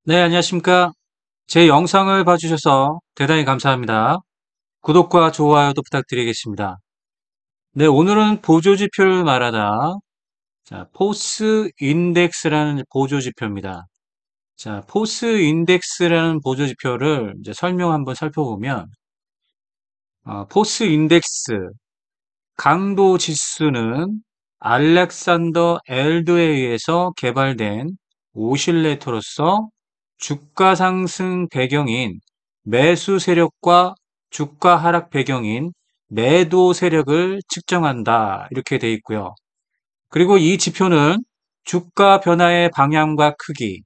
네, 안녕하십니까. 제 영상을 봐주셔서 대단히 감사합니다. 구독과 좋아요도 부탁드리겠습니다. 네, 오늘은 보조지표를 말하다. 자, 포스 인덱스라는 보조지표입니다. 자, 포스 인덱스라는 보조지표를 이제 설명 한번 살펴보면, 포스 인덱스, 강도 지수는 알렉산더 엘드에 의해서 개발된 오실레이터로서 주가 상승 배경인 매수 세력과 주가 하락 배경인 매도 세력을 측정한다. 이렇게 돼 있고요. 그리고 이 지표는 주가 변화의 방향과 크기,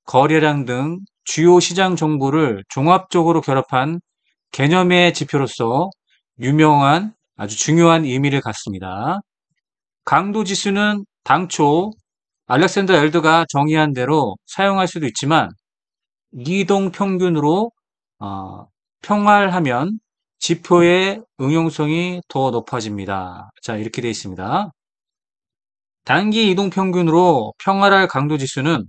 거래량 등 주요 시장 정보를 종합적으로 결합한 개념의 지표로서 유명한 아주 중요한 의미를 갖습니다. 강도 지수는 당초 알렉산더 엘드가 정의한 대로 사용할 수도 있지만 이동 평균으로 평활하면 지표의 응용성이 더 높아집니다. 자, 이렇게 되어 있습니다. 단기 이동 평균으로 평활할 강도 지수는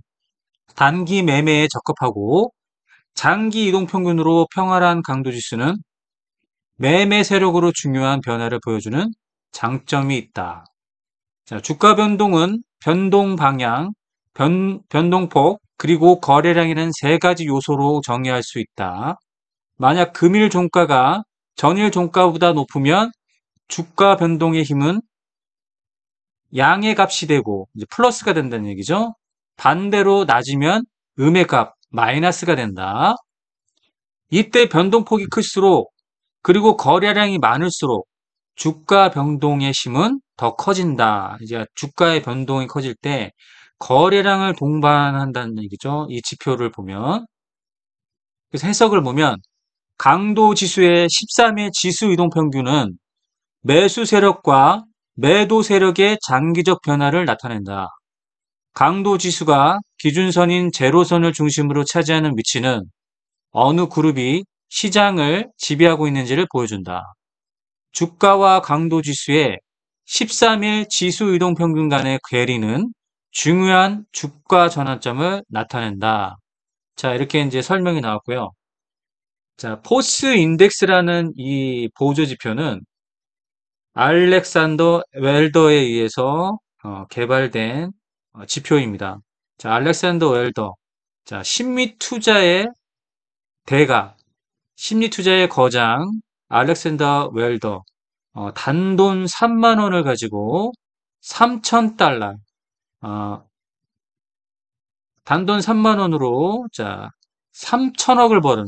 단기 매매에 적합하고 장기 이동 평균으로 평활한 강도 지수는 매매 세력으로 중요한 변화를 보여주는 장점이 있다. 자, 주가 변동은 변동 방향, 변동폭, 그리고 거래량이라는 세 가지 요소로 정의할 수 있다. 만약 금일 종가가 전일 종가보다 높으면 주가 변동의 힘은 양의 값이 되고 이제 플러스가 된다는 얘기죠. 반대로 낮으면 음의 값, 마이너스가 된다. 이때 변동폭이 클수록 그리고 거래량이 많을수록 주가 변동의 힘은 더 커진다. 이제 주가의 변동이 커질 때 거래량을 동반한다는 얘기죠. 이 지표를 보면. 그래서 해석을 보면 강도 지수의 13의 지수 이동 평균은 매수 세력과 매도 세력의 장기적 변화를 나타낸다. 강도 지수가 기준선인 제로선을 중심으로 차지하는 위치는 어느 그룹이 시장을 지배하고 있는지를 보여준다. 주가와 강도 지수의 13일 지수 이동 평균 간의 괴리는 중요한 주가 전환점을 나타낸다. 자, 이렇게 이제 설명이 나왔고요. 자, 포스 인덱스라는 이 보조 지표는 알렉산더 웰더에 의해서 개발된 지표입니다. 자, 알렉산더 웰더. 자, 심리 투자의 대가, 심리 투자의 거장, 알렉산더 웰더. 단돈 3만 원을 가지고 3,000달러, 어, 단돈 3만 원으로, 자, 3천억을 벌은,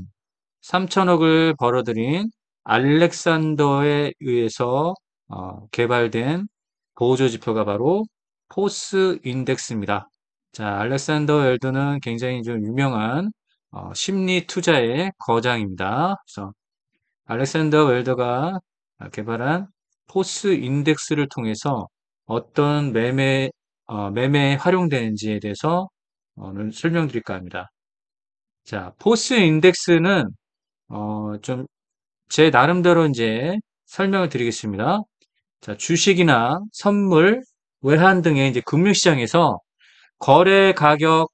3천억을 벌어들인 알렉산더에 의해서 개발된 보조지표가 바로 포스 인덱스입니다. 자, 알렉산더 웰드는 굉장히 좀 유명한 심리 투자의 거장입니다. 그래서 알렉산더 웰더가 개발한 포스 인덱스를 통해서 어떤 매매에 활용되는지에 대해서 오늘 설명드릴까 합니다. 자, 포스 인덱스는 좀 제 나름대로 이제 설명을 드리겠습니다. 자, 주식이나 선물, 외환 등의 이제 금융시장에서 거래 가격,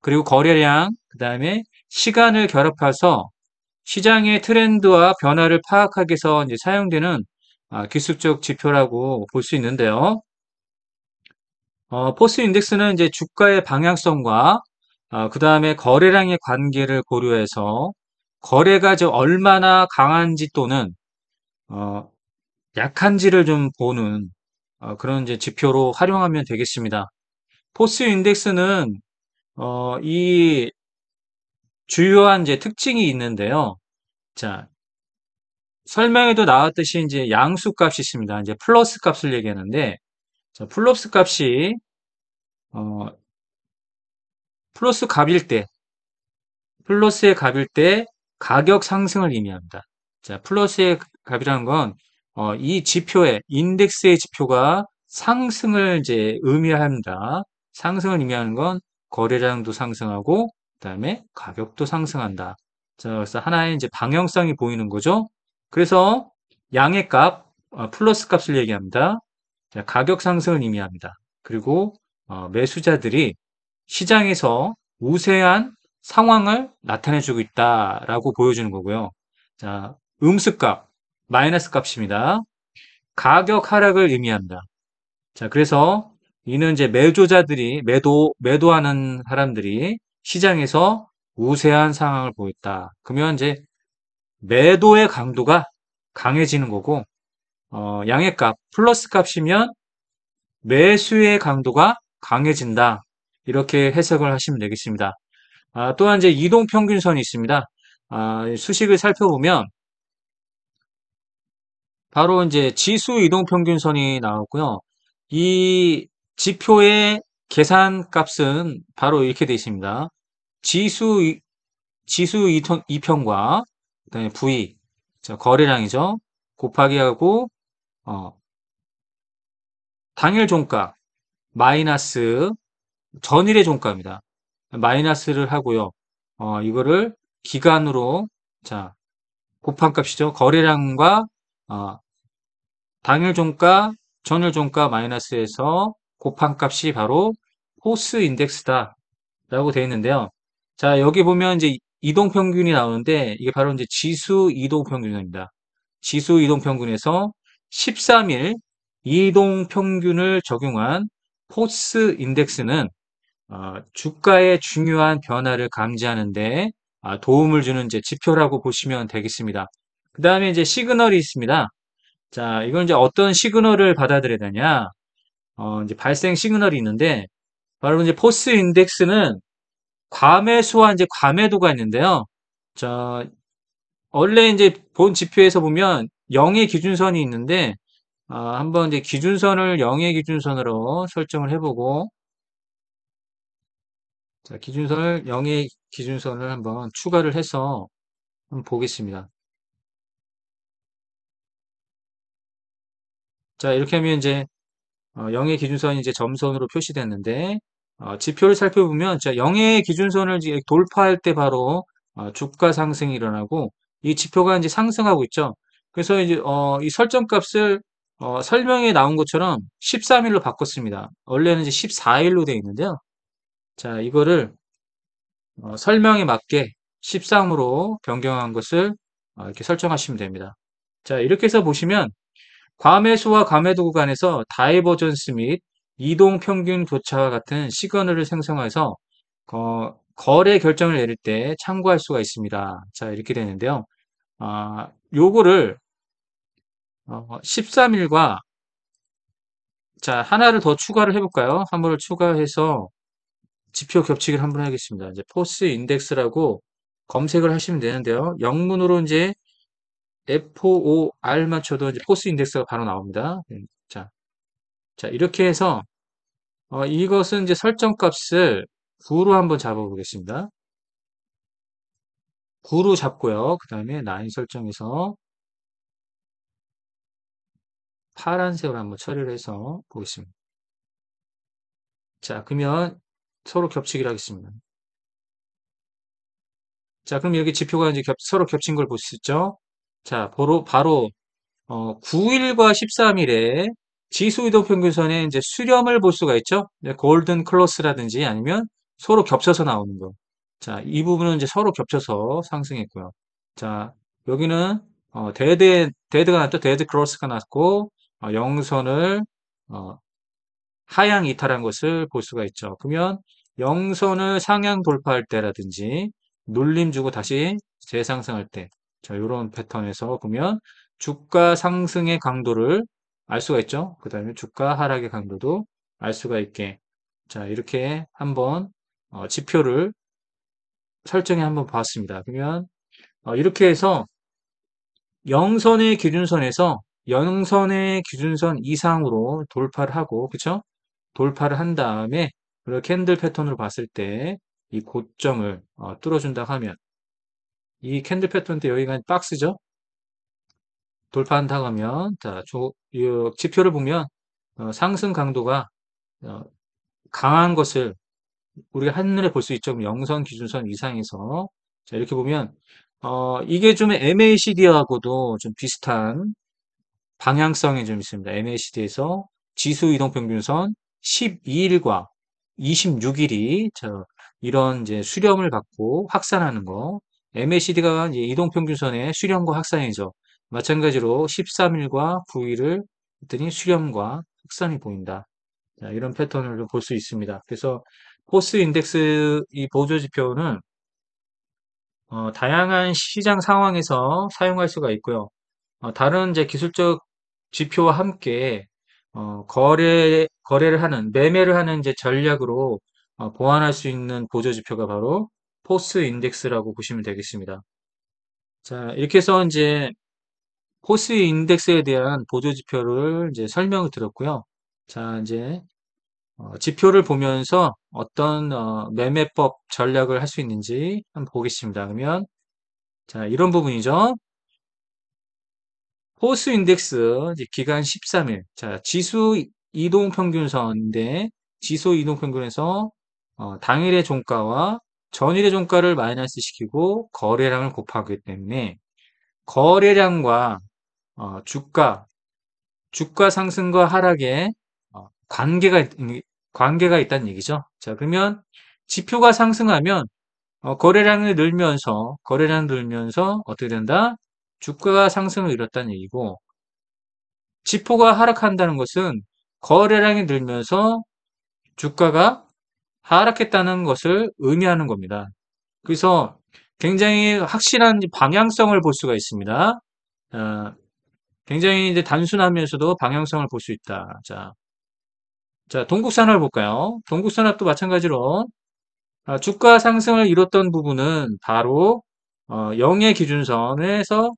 그리고 거래량, 그 다음에 시간을 결합해서 시장의 트렌드와 변화를 파악하기 위해서 이제 사용되는 기술적 지표라고 볼 수 있는데요. 포스 인덱스는 이제 주가의 방향성과 그 다음에 거래량의 관계를 고려해서 거래가 얼마나 강한지 또는 어, 약한지를 좀 보는 그런 이제 지표로 활용하면 되겠습니다. 포스 인덱스는 이 주요한 이제 특징이 있는데요. 자, 설명에도 나왔듯이 이제 양수 값이 있습니다. 이제 플러스 값을 얘기하는데, 자, 플러스 값이 어, 플러스 값일 때, 플러스의 값일 때 가격 상승을 의미합니다. 자, 플러스의 값이라는 건 이 지표의 인덱스의 지표가 상승을 이제 의미합니다. 상승을 의미하는 건 거래량도 상승하고 그다음에 가격도 상승한다. 자, 그래서 하나의 이제 방향성이 보이는 거죠. 그래서 양의 값, 플러스 값을 얘기합니다. 자, 가격 상승을 의미합니다. 그리고 매수자들이 시장에서 우세한 상황을 나타내주고 있다라고 보여주는 거고요. 자, 음수값, 마이너스 값입니다. 가격 하락을 의미합니다. 자, 그래서 이는 이제 매도자들이, 매도하는 사람들이 시장에서 우세한 상황을 보였다. 그러면 이제 매도의 강도가 강해지는 거고, 양의 값, 플러스 값이면 매수의 강도가 강해진다. 이렇게 해석을 하시면 되겠습니다. 또한 이제 이동평균선이 있습니다. 수식을 살펴보면 바로 이제 지수 이동평균선이 나왔고요. 이 지표의 계산 값은 바로 이렇게 되어 있습니다. 지수, 지수 이평과 그다음에 V, 자, 거래량이죠. 곱하기 하고, 어, 당일 종가, 마이너스 전일의 종가입니다. 마이너스를 하고요. 이거를 기간으로, 자, 곱한 값이죠. 거래량과, 어, 당일 종가, 전일 종가 마이너스에서 곱한 값이 바로 포스 인덱스다. 라고 되어 있는데요. 자, 여기 보면 이제 이동평균이 나오는데 이게 바로 이제 지수 이동평균입니다. 지수 이동평균에서 13일 이동평균을 적용한 포스 인덱스는 주가의 중요한 변화를 감지하는데 도움을 주는 이제 지표라고 보시면 되겠습니다. 그 다음에 이제 시그널이 있습니다. 자, 이건 이제 어떤 시그널을 받아들여야 되냐? 이제 발생 시그널이 있는데, 바로 이제 포스 인덱스는 과매수와 이제 과매도가 있는데요. 자, 원래 이제 본 지표에서 보면 0의 기준선이 있는데, 한번 이제 기준선을 0의 기준선으로 설정을 해보고, 자, 기준선을 0의 기준선을 한번 추가를 해서 한번 보겠습니다. 자, 이렇게 하면 이제 0의 기준선이 이제 점선으로 표시됐는데, 지표를 살펴보면, 자, 0의 기준선을 이제 돌파할 때 바로 주가 상승이 일어나고, 이 지표가 이제 상승하고 있죠. 그래서 이제, 이 설정 값을 설명에 나온 것처럼 13일로 바꿨습니다. 원래는 이제 14일로 되어 있는데요. 자, 이거를 설명에 맞게 13으로 변경한 것을 이렇게 설정하시면 됩니다. 자, 이렇게 해서 보시면, 과매수와 과매도 구간에서 다이버전스 및 이동 평균 교차와 같은 시그널을 생성해서 거래 결정을 내릴 때 참고할 수가 있습니다. 자, 이렇게 되는데요. 요거를 13일과 자, 하나를 더 추가를 해볼까요? 한 번을 추가해서 지표 겹치기를 한번 하겠습니다. 이제 포스 인덱스라고 검색을 하시면 되는데요. 영문으로 이제 FOR 맞춰도 이제 포스 인덱스가 바로 나옵니다. 자, 자, 이렇게 해서 이것은 이제 설정 값을 9로 한번 잡아보겠습니다. 9로 잡고요. 그 다음에 라인 설정에서 파란색으로 한번 처리를 해서 보겠습니다. 자, 그러면 서로 겹치기를 하겠습니다. 자, 그럼 여기 지표가 이제 서로 겹친 걸 볼 수 있죠? 자, 바로 9일과 13일에 지수 이동 평균선에 이제 수렴을 볼 수가 있죠? 골든 클로스라든지 아니면 서로 겹쳐서 나오는 거. 자, 이 부분은 이제 서로 겹쳐서 상승했고요. 자, 여기는 데드가 났죠? 데드 크로스가 났고 영선을 어, 하향 이탈한 것을 볼 수가 있죠. 그러면 영선을 상향 돌파할 때라든지 눌림 주고 다시 재상승할 때, 자, 이런 패턴에서 보면 주가 상승의 강도를 알 수가 있죠. 그 다음에 주가 하락의 강도도 알 수가 있게, 자, 이렇게 한번 지표를 설정해 한번 봤습니다. 그러면 이렇게 해서 영선의 기준선 이상으로 돌파를 하고, 그쵸? 돌파를 한 다음에, 그리고 캔들 패턴으로 봤을 때, 이 고점을 뚫어준다 하면, 이 캔들 패턴 때 여기가 박스죠? 돌파한다 하면, 자, 이 지표를 보면, 상승 강도가 강한 것을 우리가 한눈에 볼 수 있죠. 영선 기준선 이상에서. 자, 이렇게 보면, 이게 좀 MACD하고도 좀 비슷한 방향성이 좀 있습니다. MACD에서 지수 이동평균선 12일과 26일이 이런 이제 수렴을 받고 확산하는 거. MACD가 이제 이동평균선의 수렴과 확산이죠. 마찬가지로 13일과 9일을 했더니 수렴과 확산이 보인다. 자, 이런 패턴을 볼 수 있습니다. 그래서 코스 인덱스 이 보조 지표는 다양한 시장 상황에서 사용할 수가 있고요. 다른 이제 기술적 지표와 함께 거래를 하는, 매매를 하는 이제 전략으로 보완할 수 있는 보조 지표가 바로 포스 인덱스라고 보시면 되겠습니다. 자, 이렇게 해서 이제 포스 인덱스에 대한 보조 지표를 이제 설명을 드렸고요. 자, 이제 지표를 보면서 어떤 매매법 전략을 할 수 있는지 한번 보겠습니다. 그러면 자, 이런 부분이죠. 호스 인덱스 이제 기간 13일. 자, 지수 이동 평균선인데 지수 이동 평균에서 당일의 종가와 전일의 종가를 마이너스 시키고 거래량을 곱하기 때문에 거래량과 주가 상승과 하락에 관계가 있다는 얘기죠. 자, 그러면 지표가 상승하면 거래량을 늘면서 어떻게 된다? 주가가 상승을 이뤘다는 얘기고, 지표가 하락한다는 것은 거래량이 늘면서 주가가 하락했다는 것을 의미하는 겁니다. 그래서 굉장히 확실한 방향성을 볼 수가 있습니다. 어, 굉장히 이제 단순하면서도 방향성을 볼 수 있다. 자, 동국산업을 볼까요? 동국산업도 마찬가지로 주가 상승을 이뤘던 부분은 바로 영의 기준선에서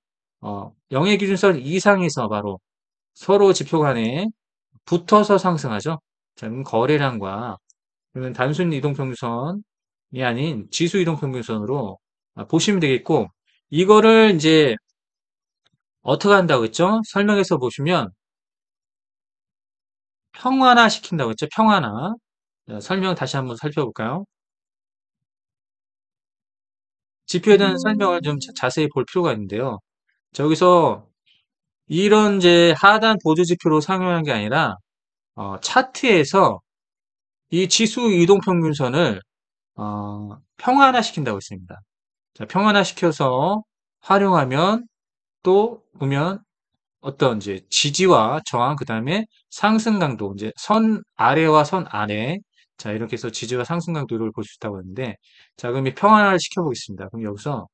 영의 기준선 이상에서 바로 서로 지표 간에 붙어서 상승하죠. 자, 그럼 거래량과 그러면 단순 이동평균선이 아닌 지수 이동평균선으로 보시면 되겠고, 이거를 이제 어떻게 한다고 했죠? 설명해서 보시면 평환화 시킨다고 했죠. 평환화. 자, 설명 다시 한번 살펴볼까요? 지표에 대한 설명을 좀 자세히 볼 필요가 있는데요. 자, 여기서 이런 이제 하단 보조 지표로 사용한 게 아니라 차트에서 이 지수 이동평균선을 평환화시킨다고 했습니다. 자, 평환화시켜서 활용하면 또 보면 어떤 이제 지지와 저항, 그 다음에 상승 강도, 이제 선 아래와 선 아래, 자, 이렇게 해서 지지와 상승 강도를 볼 수 있다고 했는데, 자, 그럼 이 평환화를 시켜보겠습니다. 그럼 여기서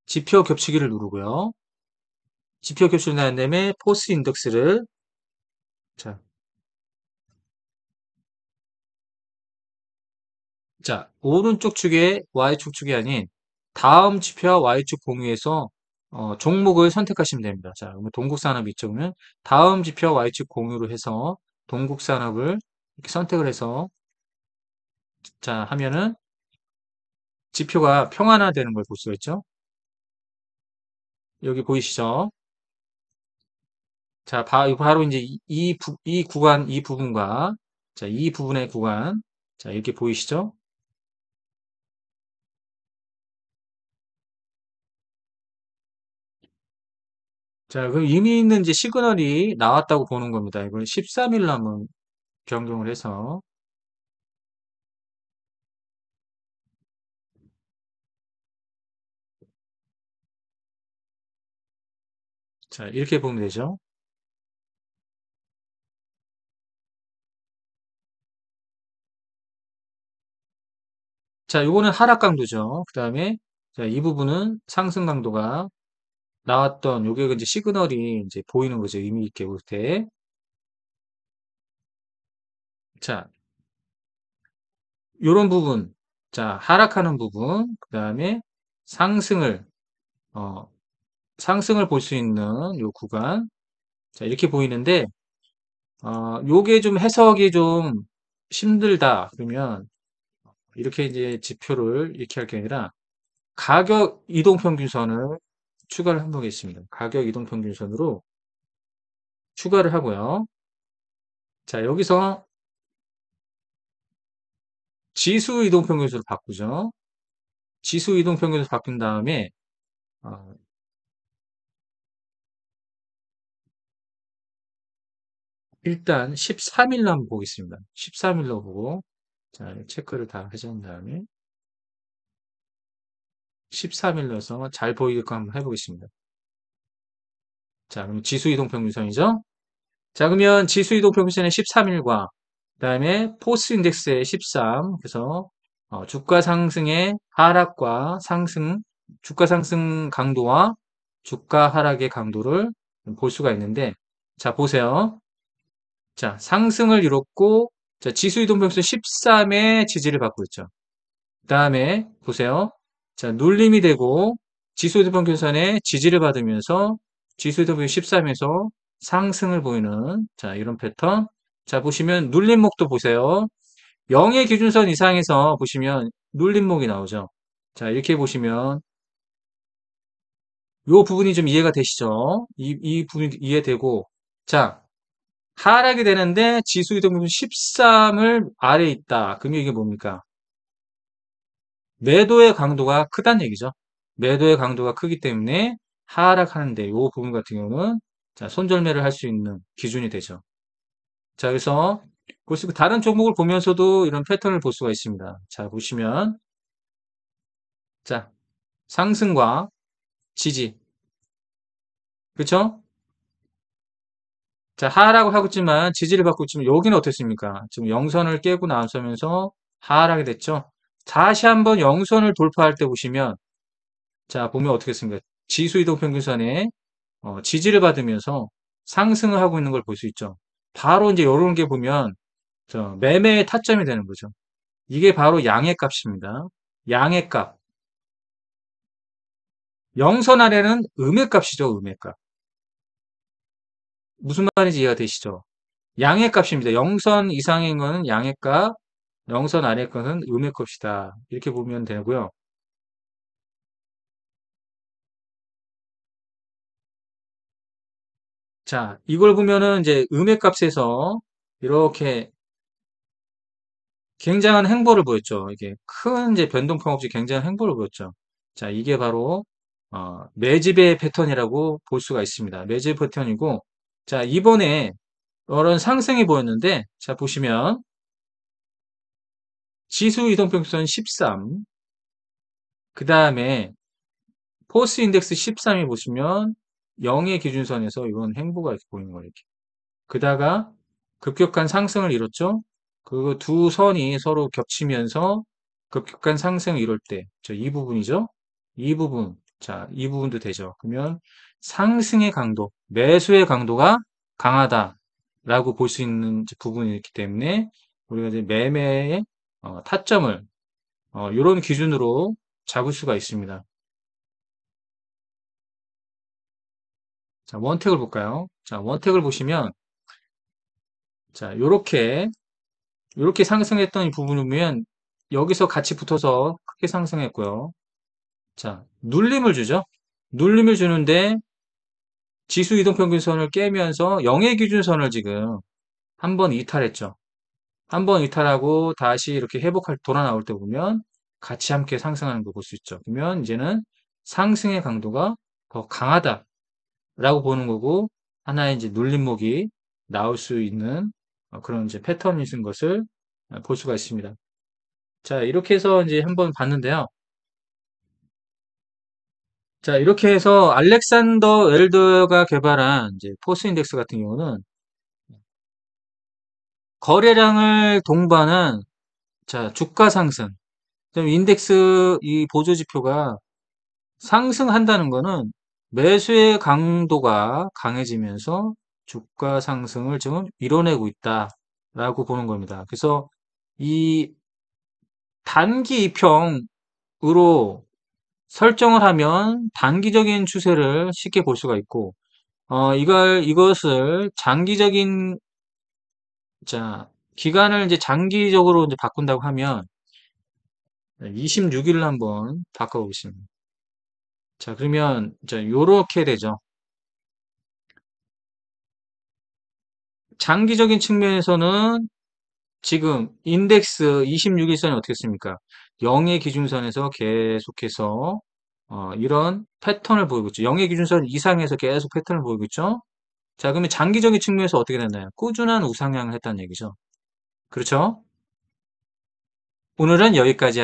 지표 겹치기를 누르고요. 지표 겹치를 난 다음에 포스 인덱스를, 자, 오른쪽 축의 Y축 축이 아닌 다음 지표와 Y축 공유해서 종목을 선택하시면 됩니다. 자, 그러면 동국산업 이쪽은 다음 지표와 Y축 공유로 해서 동국산업을 이렇게 선택을 해서 자, 하면은 지표가 평환화되는 걸 볼 수가 있죠. 여기 보이시죠? 자, 바로 이제 이 구간, 이 부분과 자, 이 부분의 구간 자, 이렇게 보이시죠? 자, 그럼 의미 있는 이제 시그널이 나왔다고 보는 겁니다. 이걸 13일로 한번 변경을 해서 자, 이렇게 보면 되죠. 자, 요거는 하락 강도죠. 그 다음에 자, 이 부분은 상승 강도가 나왔던 요게 이제 시그널이 이제 보이는 거죠. 의미 있게 볼 때. 자, 요런 부분. 자, 하락하는 부분. 그 다음에 상승을 어, 상승을 볼 수 있는 요 구간. 자, 이렇게 보이는데 요게 좀 해석이 좀 힘들다. 그러면 이렇게 이제 지표를 이렇게 할 게 아니라 가격 이동평균선을 추가를 한 보겠습니다. 가격 이동평균선으로 추가를 하고요. 자, 여기서 지수 이동평균선으로 바꾸죠. 지수 이동평균선으로 바꾼 다음에 어, 일단 13일로 한번 보겠습니다. 13일로 보고 자, 체크를 다 하신 다음에 13일 넣어서 잘 보이게끔 한번 해보겠습니다. 자, 그럼 지수 이동 평균선이죠? 자, 그러면 지수 이동 평균선의 13일과 그다음에 포스 인덱스의 13, 그래서 주가 상승의 하락과 상승, 주가 상승 강도와 주가 하락의 강도를 볼 수가 있는데, 자, 보세요. 자, 상승을 이뤘고, 자, 지수 이동 평균선 13의 지지를 받고 있죠. 그 다음에 보세요. 자, 눌림이 되고 지수 이동 평균선의 지지를 받으면서 지수 이동 평균 13에서 상승을 보이는 자, 이런 패턴. 자, 보시면 눌림목도 보세요. 0의 기준선 이상에서 보시면 눌림목이 나오죠. 자, 이렇게 보시면 이 부분이 좀 이해가 되시죠? 이 부분이 이해되고 자, 하락이 되는데 지수 이동 평균 13을 아래에 있다. 그러면 이게 뭡니까? 매도의 강도가 크다는 얘기죠. 매도의 강도가 크기 때문에 하락하는데 이 부분 같은 경우는 자, 손절매를 할 수 있는 기준이 되죠. 자, 그래서 볼수 다른 종목을 보면서도 이런 패턴을 볼 수가 있습니다. 자, 보시면 자, 상승과 지지. 그렇죠? 자, 하락을 하고 있지만 지지를 받고 있지만 여기는 어떻습니까? 지금 영선을 깨고 나서면서 하락이 됐죠. 다시 한번 영선을 돌파할 때 보시면 자, 보면 어떻게 됐습니까? 지수 이동 평균선에 지지를 받으면서 상승을 하고 있는 걸 볼 수 있죠. 바로 이제 이런 게 보면 매매의 타점이 되는 거죠. 이게 바로 양의 값입니다. 양의 값. 영선 아래는 음의 값이죠, 음의 값. 무슨 말인지 이해가 되시죠? 양의 값입니다. 영선 이상인 거는 양의 값, 영선 아래 거는 음의 값이다. 이렇게 보면 되고요. 자, 이걸 보면은 이제 음의 값에서 이렇게 굉장한 행보를 보였죠. 이게 큰 이제 변동폭 없이 굉장한 행보를 보였죠. 자, 이게 바로 매집의 패턴이라고 볼 수가 있습니다. 매집 패턴이고, 자, 이번에 이런 상승이 보였는데, 자, 보시면 지수 이동평균선 13, 그 다음에 포스 인덱스 13이 보시면 0의 기준선에서 이런 행보가 이렇게 보이는 거예요. 이렇게. 그다가 급격한 상승을 이뤘죠. 그 두 선이 서로 겹치면서 급격한 상승을 이룰 때, 이 부분이죠. 이 부분, 자, 이 부분도 되죠. 그러면 상승의 강도, 매수의 강도가 강하다라고 볼 수 있는 부분이기 때문에 우리가 이제 매매의 타점을 이런 기준으로 잡을 수가 있습니다. 자, 원택을 볼까요? 자, 원택을 보시면 자, 요렇게 상승했던 이 부분을 보면 여기서 같이 붙어서 크게 상승했고요. 자, 눌림을 주죠. 눌림을 주는데 지수 이동평균선을 깨면서 0의 기준선을 지금 한 번 이탈했죠. 한 번 이탈하고 다시 이렇게 돌아 나올 때 보면 같이 함께 상승하는 걸 볼 수 있죠. 그러면 이제는 상승의 강도가 더 강하다라고 보는 거고 하나의 이제 눌림목이 나올 수 있는 그런 이제 패턴이 있는 것을 볼 수가 있습니다. 자, 이렇게 해서 이제 한번 봤는데요. 자, 이렇게 해서 알렉산더 웰더가 개발한 이제 포스 인덱스 같은 경우는 거래량을 동반한 자, 주가 상승. 그럼 인덱스 이 보조 지표가 상승한다는 거는 매수의 강도가 강해지면서 주가 상승을 지금 이뤄내고 있다라고 보는 겁니다. 그래서 이 단기 이평으로 설정을 하면 단기적인 추세를 쉽게 볼 수가 있고, 이것을 장기적인, 자, 기간을 이제 장기적으로 이제 바꾼다고 하면 26일을 한번 바꿔보겠습니다. 자, 그러면, 자, 요렇게 되죠. 장기적인 측면에서는 지금 인덱스 26일선이 어떻게 습니까 0의 기준선에서 계속해서 이런 패턴을 보이고 있죠. 0의 기준선 이상에서 계속 패턴을 보이고 있죠. 자, 그러면 장기적인 측면에서 어떻게 됐나요? 꾸준한 우상향을 했다는 얘기죠. 그렇죠? 오늘은 여기까지